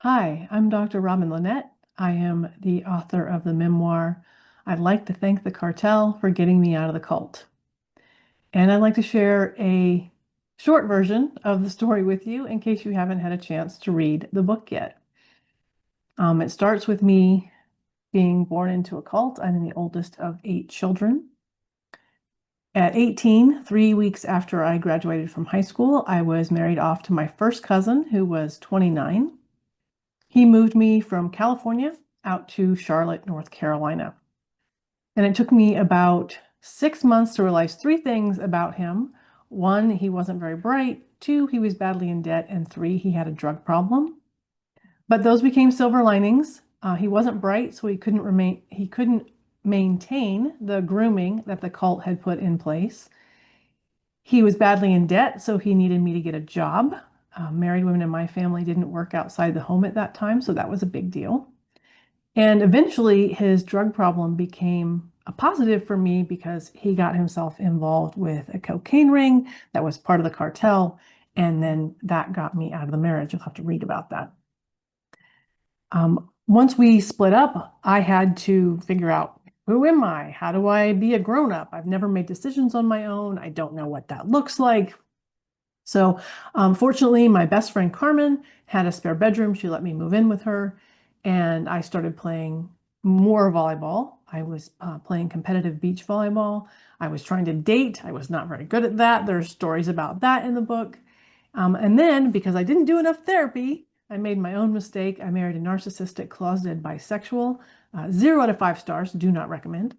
Hi, I'm Dr. Robyn Lynette. I am the author of the memoir, I'd like to thank the cartel for getting me out of the cult. And I'd like to share a short version of the story with you in case you haven't had a chance to read the book yet. It starts with me being born into a cult. I'm the oldest of 8 children. At 18, 3 weeks after I graduated from high school, I was married off to my first cousin, who was 29. He moved me from California out to Charlotte, North Carolina. And it took me about 6 months to realize three things about him. One, he wasn't very bright. Two, he was badly in debt. And three, he had a drug problem. But those became silver linings. He wasn't bright, so he couldn't maintain the grooming that the cult had put in place. He was badly in debt, so he needed me to get a job. Married women in my family didn't work outside the home at that time, so that was a big deal. And eventually, his drug problem became a positive for me because he got himself involved with a cocaine ring that was part of the cartel. And then that got me out of the marriage. You'll have to read about that. Once we split up, I had to figure out, who am I? How do I be a grown-up? I've never made decisions on my own. I don't know what that looks like. So fortunately, my best friend Carmen had a spare bedroom. She let me move in with her, and I started playing more volleyball. I was playing competitive beach volleyball. I was trying to date. I was not very good at that. There's stories about that in the book. And then, because I didn't do enough therapy, I made my own mistake. I married a narcissistic, closeted bisexual. 0 out of 5 stars, do not recommend.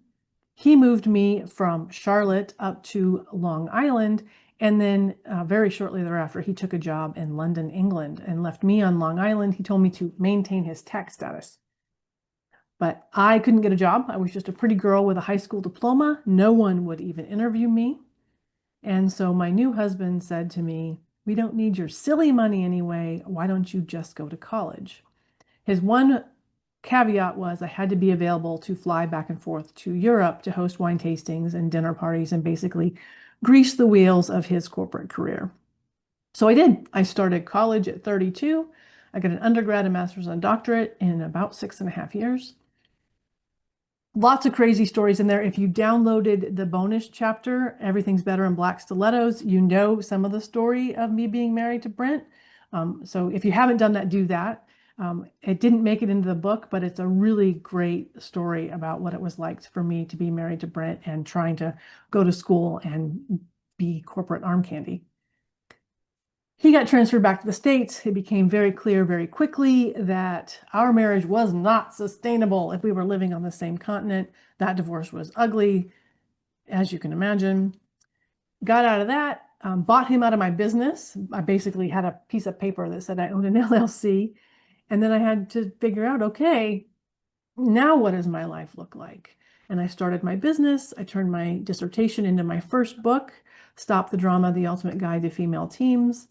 He moved me from Charlotte up to Long Island. And then very shortly thereafter, he took a job in London, England, and left me on Long Island. He told me to maintain his tax status. But I couldn't get a job. I was just a pretty girl with a high school diploma. No one would even interview me. And so my new husband said to me, "We don't need your silly money anyway. Why don't you just go to college?" His one caveat was I had to be available to fly back and forth to Europe to host wine tastings and dinner parties and basically grease the wheels of his corporate career. So I did. I started college at 32. I got an undergrad, a master's, and a doctorate in about 6.5 years. Lots of crazy stories in there. If you downloaded the bonus chapter, Everything's Better in Black Stilettos, you know some of the story of me being married to Brent. So if you haven't done that, do that. It didn't make it into the book, but it's a really great story about what it was like for me to be married to Brent and trying to go to school and be corporate arm candy. He got transferred back to the States. It became very clear very quickly that our marriage was not sustainable if we were living on the same continent. That divorce was ugly, as you can imagine. Got out of that, bought him out of my business. I basically had a piece of paper that said I owned an LLC. And then I had to figure out, okay, now what does my life look like? And I started my business. I turned my dissertation into my first book, Stop the Drama, The Ultimate Guide to Female Teams.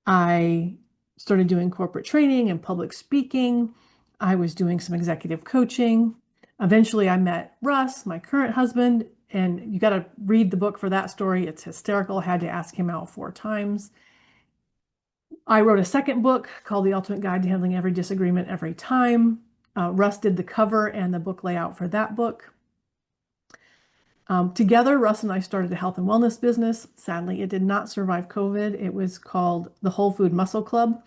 I started doing corporate training and public speaking. I was doing some executive coaching. Eventually, I met Russ, my current husband, and you got to read the book for that story. It's hysterical. I had to ask him out 4 times. I wrote a second book called The Ultimate Guide to Handling Every Disagreement Every Time. Russ did the cover and the book layout for that book. Together, Russ and I started a health and wellness business. Sadly, it did not survive COVID. It was called the Whole Food Muscle Club.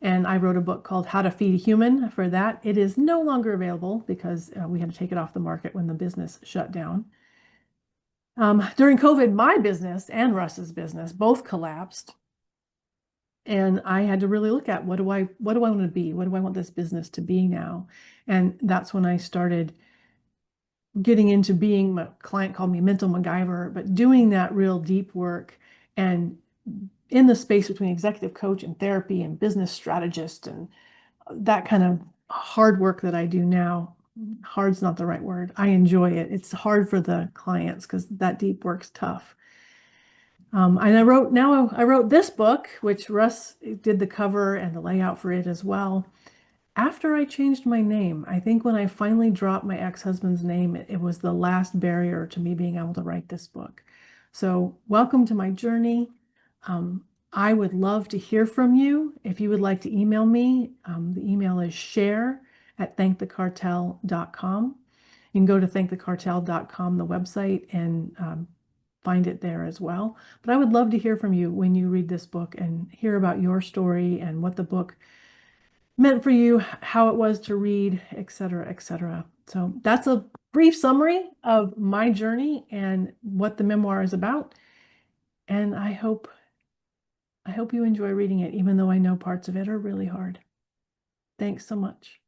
And I wrote a book called How to Feed a Human for that. It is no longer available because we had to take it off the market when the business shut down. During COVID, my business and Russ's business both collapsed. And I had to really look at what do I want to be? What do I want this business to be now? And that's when I started getting into being, my client called me mental MacGyver, but doing that real deep work and in the space between executive coach and therapy and business strategist and that kind of hard work that I do now. Hard's not the right word. I enjoy it. It's hard for the clients because that deep work's tough. And I wrote this book, which Russ did the cover and the layout for it as well. After I changed my name, I think when I finally dropped my ex-husband's name, it was the last barrier to me being able to write this book. So welcome to my journey. I would love to hear from you. If you would like to email me, the email is share@thankthecartel.com. You can go to thankthecartel.com, the website, and find it there as well. But I would love to hear from you when you read this book and hear about your story and what the book meant for you, how it was to read, et cetera, et cetera. So that's a brief summary of my journey and what the memoir is about. And I hope you enjoy reading it, even though I know parts of it are really hard. Thanks so much.